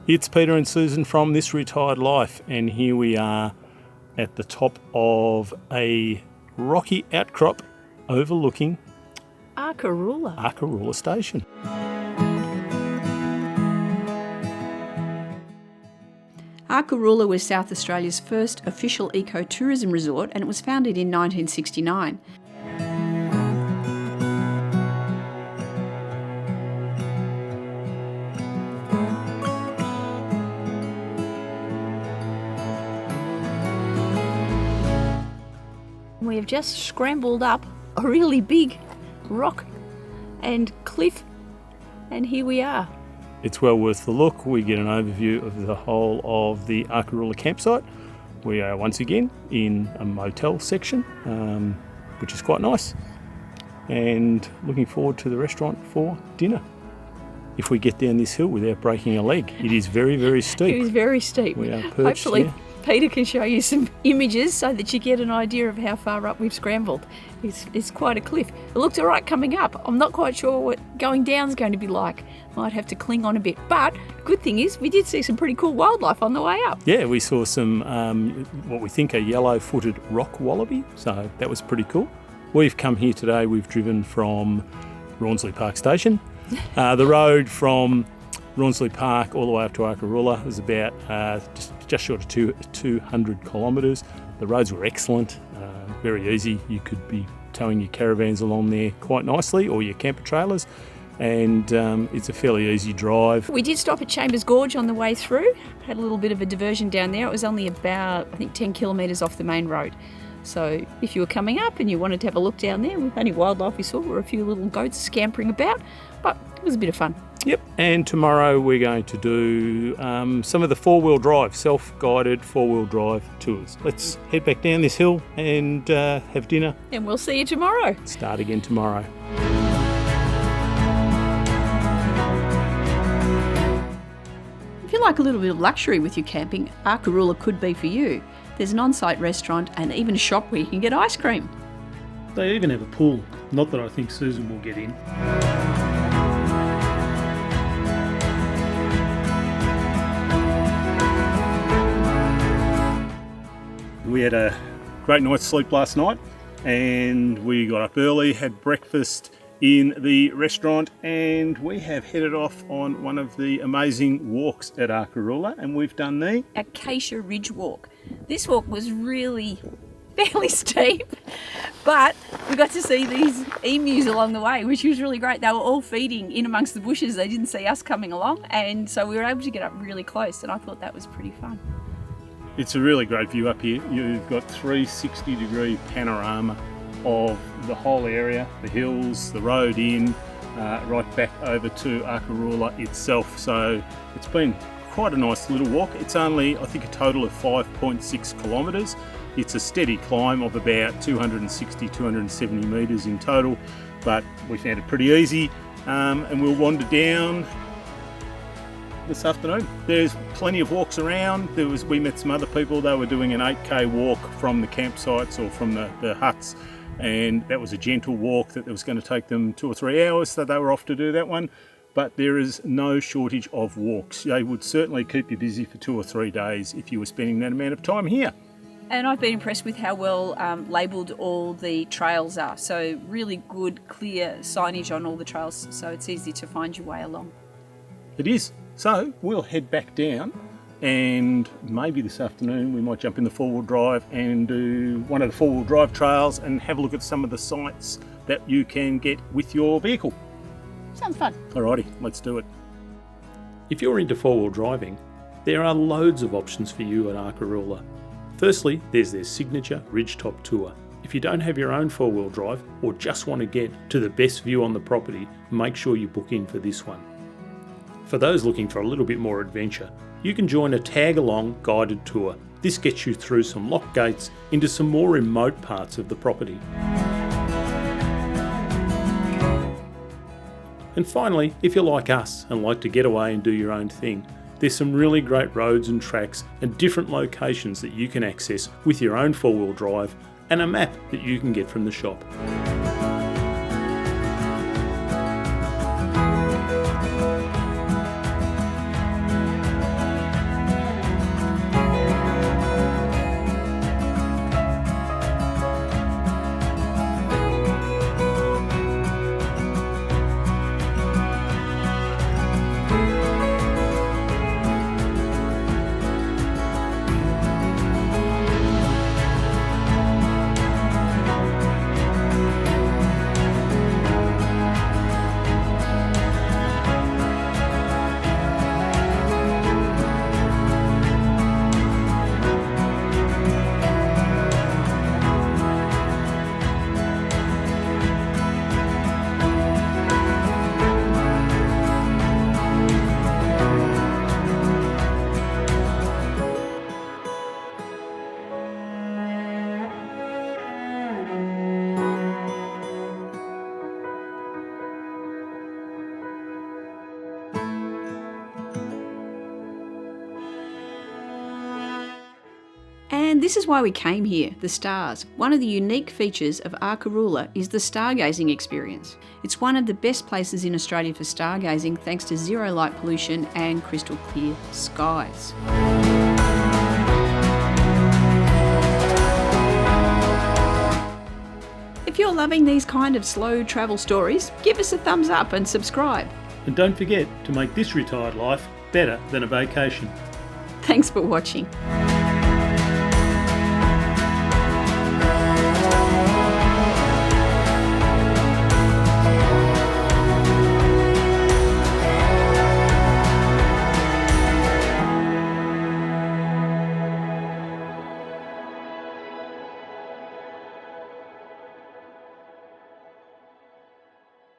It's Peter and Susan from This Retired Life, and here we are at the top of a rocky outcrop overlooking Arkaroola Station. Arkaroola was South Australia's first official ecotourism resort, and it was founded in 1969. We have just scrambled up a really big rock and cliff, and here we are. It's well worth the look. We get an overview of the whole of the Arkaroola campsite. We are once again in a motel section, which is quite nice, and looking forward to the restaurant for dinner. If we get down this hill without breaking a leg, it is very, very steep. It is very steep. We are perched Hopefully here. Peter can show you some images so that you get an idea of how far up we've scrambled. It's quite a cliff. It looks all right coming up. I'm not quite sure what going down is going to be like. Might have to cling on a bit. But good thing is we did see some pretty cool wildlife on the way up. Yeah, we saw some what we think are yellow-footed rock wallaby, so that was pretty cool. We've come here today. We've driven from Rawnsley Park Station. The road from Rawnsley Park all the way up to Arkaroola is about just short of 200 kilometres. The roads were excellent, very easy. You could be towing your caravans along there quite nicely, or your camper trailers, and it's a fairly easy drive. We did stop at Chambers Gorge on the way through. Had a little bit of a diversion down there. It was only about, I think, 10 kilometres off the main road. So if you were coming up and you wanted to have a look down there, the only wildlife we saw were a few little goats scampering about, but it was a bit of fun. Yep, and tomorrow we're going to do some of the four-wheel drive, self-guided four-wheel drive tours. Let's head back down this hill and have dinner. And we'll see you tomorrow. Start again tomorrow. If you like a little bit of luxury with your camping, Arkaroola could be for you. There's an on-site restaurant and even a shop where you can get ice cream. They even have a pool. Not that I think Susan will get in. We had a great night's sleep last night, and we got up early, had breakfast in the restaurant, and we have headed off on one of the amazing walks at Arkaroola, and we've done the Acacia Ridge walk. This walk was really fairly steep, but we got to see these emus along the way, which was really great. They were all feeding in amongst the bushes. They didn't see us coming along, and so we were able to get up really close, and I thought that was pretty fun. It's a really great view up here. You've got 360-degree panorama of the whole area, the hills, the road in, right back over to Arkaroola itself. So it's been quite a nice little walk. It's only, I think, a total of 5.6 kilometres. It's a steady climb of about 260, 270 metres in total, but we found it pretty easy, and we'll wander down this afternoon. There's plenty of walks around. We met some other people. They were doing an 8k walk from the campsites or from the huts, and that was a gentle walk that was going to take them 2 or 3 hours, so they were off to do that one. But there is no shortage of walks. They would certainly keep you busy for 2 or 3 days if you were spending that amount of time here. And I've been impressed with how well labelled all the trails are. So really good, clear signage on all the trails, so it's easy to find your way along. It is. So we'll head back down, and maybe this afternoon we might jump in the four-wheel drive and do one of the four-wheel drive trails and have a look at some of the sites that you can get with your vehicle. Sounds fun. Alrighty, let's do it. If you're into four-wheel driving, there are loads of options for you at Arkaroola. Firstly, there's their signature Ridgetop Tour. If you don't have your own four-wheel drive or just want to get to the best view on the property, make sure you book in for this one. For those looking for a little bit more adventure, you can join a tag-along guided tour. This gets you through some locked gates into some more remote parts of the property. And finally, if you're like us and like to get away and do your own thing, there's some really great roads and tracks and different locations that you can access with your own four-wheel drive and a map that you can get from the shop. And this is why we came here, the stars. One of the unique features of Arkaroola is the stargazing experience. It's one of the best places in Australia for stargazing thanks to zero light pollution and crystal clear skies. If you're loving these kind of slow travel stories, give us a thumbs up and subscribe. And don't forget to make this retired life better than a vacation. Thanks for watching.